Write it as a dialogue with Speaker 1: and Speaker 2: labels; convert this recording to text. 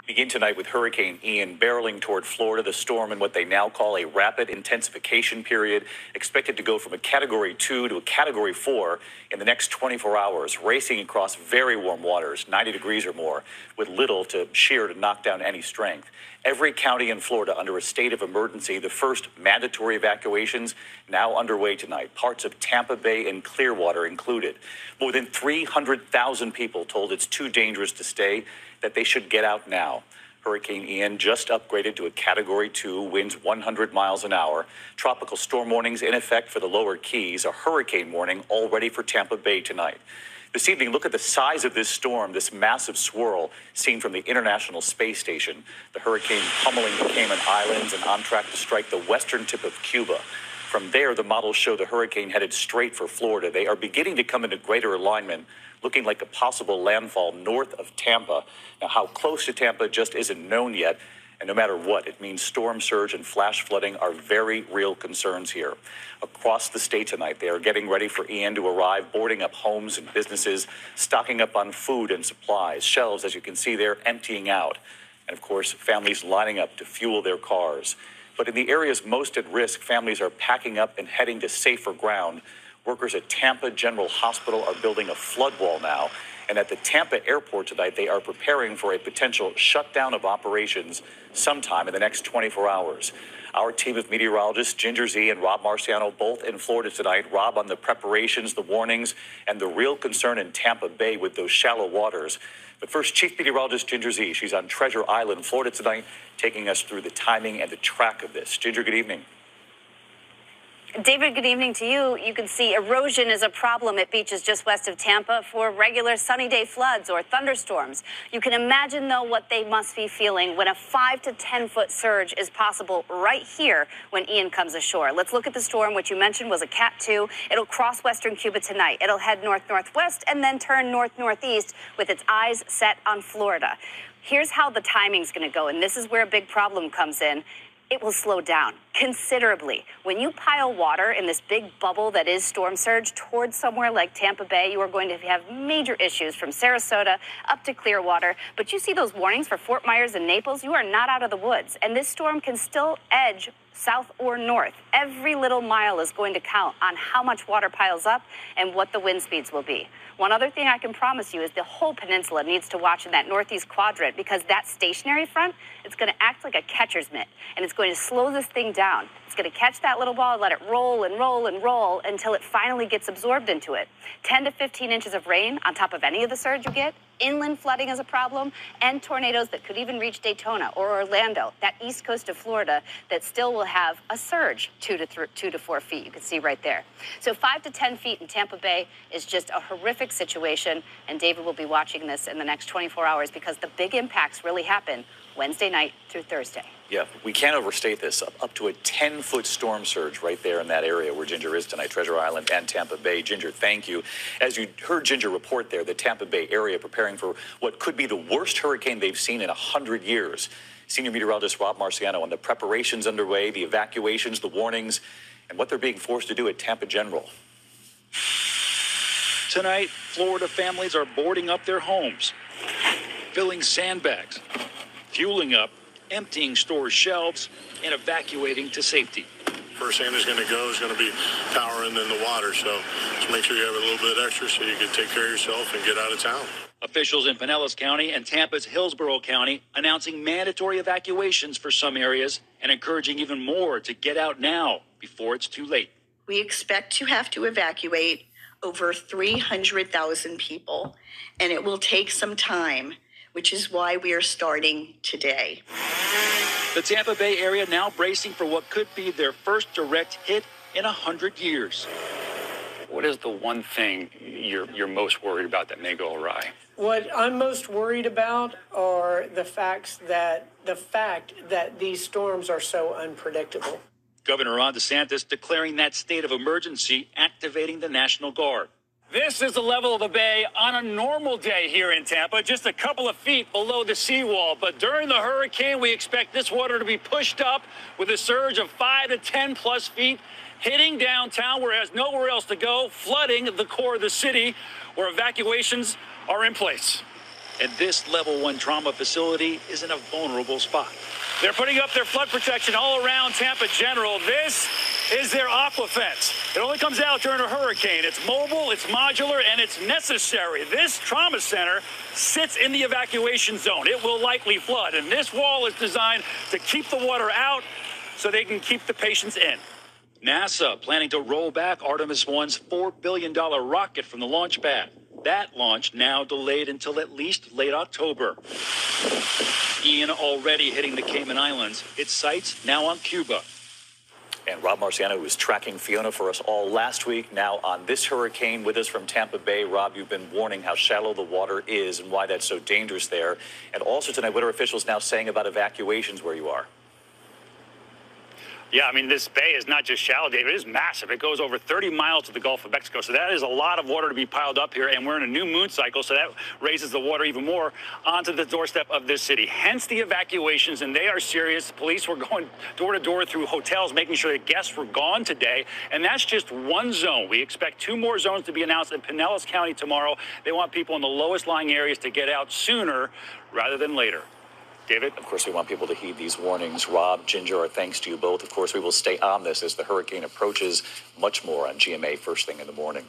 Speaker 1: Begin tonight with Hurricane Ian barreling toward Florida. The storm in what they now call a rapid intensification period, expected to go from a Category 2 to a Category 4 in the next 24 hours, racing across very warm waters, 90 degrees or more, with little to sheer to knock down any strength. Every county in Florida under a state of emergency. The first mandatory evacuations now underway tonight. Parts of Tampa Bay and Clearwater included. More than 300,000 people told it's too dangerous to stay, that they should get out now. Hurricane Ian just upgraded to a Category 2, winds 100 miles an hour. Tropical storm warnings in effect for the lower Keys. A hurricane warning already for Tampa Bay tonight. This evening, look at the size of this storm, this massive swirl seen from the International Space Station. The hurricane pummeling the Cayman Islands and on track to strike the western tip of Cuba. From there, the models show the hurricane headed straight for Florida. They are beginning to come into greater alignment, looking like a possible landfall north of Tampa. Now, how close to Tampa just isn't known yet. And no matter what, it means storm surge and flash flooding are very real concerns here. Across the state tonight, they are getting ready for Ian to arrive, boarding up homes and businesses, stocking up on food and supplies. Shelves, as you can see there, emptying out. And of course, families lining up to fuel their cars. But in the areas most at risk, families are packing up and heading to safer ground. Workers at Tampa General Hospital are building a flood wall now. And at the Tampa airport tonight, they are preparing for a potential shutdown of operations sometime in the next 24 hours. Our team of meteorologists, Ginger Zee and Rob Marciano, both in Florida tonight. Rob, on the preparations, the warnings, and the real concern in Tampa Bay with those shallow waters. But first, Chief Meteorologist Ginger Zee. She's on Treasure Island, Florida tonight, taking us through the timing and the track of this. Ginger, good evening.
Speaker 2: David, good evening to you. You can see erosion is a problem at beaches just west of Tampa for regular sunny day floods or thunderstorms. You can imagine, though, what they must be feeling when a 5 to 10 foot surge is possible right here when Ian comes ashore. Let's look at the storm, which you mentioned was a Cat 2. It'll cross western Cuba tonight. It'll head north-northwest and then turn north-northeast with its eyes set on Florida. Here's how the timing's going to go, and this is where a big problem comes in. It will slow down considerably. When you pile water in this big bubble that is storm surge towards somewhere like Tampa Bay, you are going to have major issues from Sarasota up to Clearwater. But you see those warnings for Fort Myers and Naples, you are not out of the woods. And this storm can still edge south or north. Every little mile is going to count on how much water piles up and what the wind speeds will be. One other thing I can promise you is the whole peninsula needs to watch in that northeast quadrant, because that stationary front, it's going to act like a catcher's mitt, and it's going to slow this thing down. It's going to catch that little ball and let it roll and roll and roll until it finally gets absorbed into it. 10 to 15 inches of rain on top of any of the surge you get. Inland flooding is a problem, and tornadoes that could even reach Daytona or Orlando, that east coast of Florida that still will have a surge 2 to 4 feet. You can see right there. So 5 to 10 feet in Tampa Bay is just a horrific situation, and David will be watching this in the next 24 hours because the big impacts really happen Wednesday night through Thursday.
Speaker 1: Yeah, we can't overstate this. Up to a 10-foot storm surge right there in that area where Ginger is tonight, Treasure Island and Tampa Bay. Ginger, thank you. As you heard Ginger report there, the Tampa Bay area preparing for what could be the worst hurricane they've seen in 100 years. Senior meteorologist Rob Marciano on the preparations underway, the evacuations, the warnings, and what they're being forced to do at Tampa General.
Speaker 3: Tonight, Florida families are boarding up their homes, filling sandbags, fueling up, emptying store shelves, and evacuating to safety.
Speaker 4: First thing that's going to go is going to be power and then the water. So just make sure you have a little bit extra so you can take care of yourself and get out of town.
Speaker 3: Officials in Pinellas County and Tampa's Hillsborough County announcing mandatory evacuations for some areas and encouraging even more to get out now before it's too late.
Speaker 5: We expect to have to evacuate over 300,000 people, and it will take some time, which is why we are starting today.
Speaker 3: The Tampa Bay area now bracing for what could be their first direct hit in 100 years.
Speaker 6: What is the one thing you're most worried about that may go awry?
Speaker 7: What I'm most worried about are the fact that these storms are so unpredictable.
Speaker 3: Governor Ron DeSantis declaring that state of emergency, activating the National Guard.
Speaker 8: This is the level of the bay on a normal day here in Tampa, just a couple of feet below the seawall. But during the hurricane, we expect this water to be pushed up with a surge of 5 to 10 plus feet, hitting downtown where it has nowhere else to go, flooding the core of the city where evacuations are in place.
Speaker 3: And this level 1 trauma facility is in a vulnerable spot.
Speaker 8: They're putting up their flood protection all around Tampa General. This is their aqua fence. It only comes out during a hurricane. It's mobile, it's modular, and it's necessary. This trauma center sits in the evacuation zone. It will likely flood, and this wall is designed to keep the water out so they can keep the patients in.
Speaker 3: NASA planning to roll back Artemis 1's $4 billion rocket from the launch pad. That launch now delayed until at least late October. Ian already hitting the Cayman Islands. Its sights now on Cuba.
Speaker 1: And Rob Marciano, who was tracking Fiona for us all last week, now on this hurricane with us from Tampa Bay. Rob, you've been warning how shallow the water is and why that's so dangerous there. And also tonight, what are officials now saying about evacuations where you are?
Speaker 8: Yeah, I mean, this bay is not just shallow, David. It is massive. It goes over 30 miles to the Gulf of Mexico. So that is a lot of water to be piled up here. And we're in a new moon cycle, so that raises the water even more onto the doorstep of this city. Hence the evacuations, and they are serious. Police were going door to door through hotels, making sure that guests were gone today. And that's just one zone. We expect 2 more zones to be announced in Pinellas County tomorrow. They want people in the lowest lying areas to get out sooner rather than later. David?
Speaker 1: Of course, we want people to heed these warnings. Rob, Ginger, our thanks to you both. Of course, we will stay on this as the hurricane approaches. Much more on GMA first thing in the morning.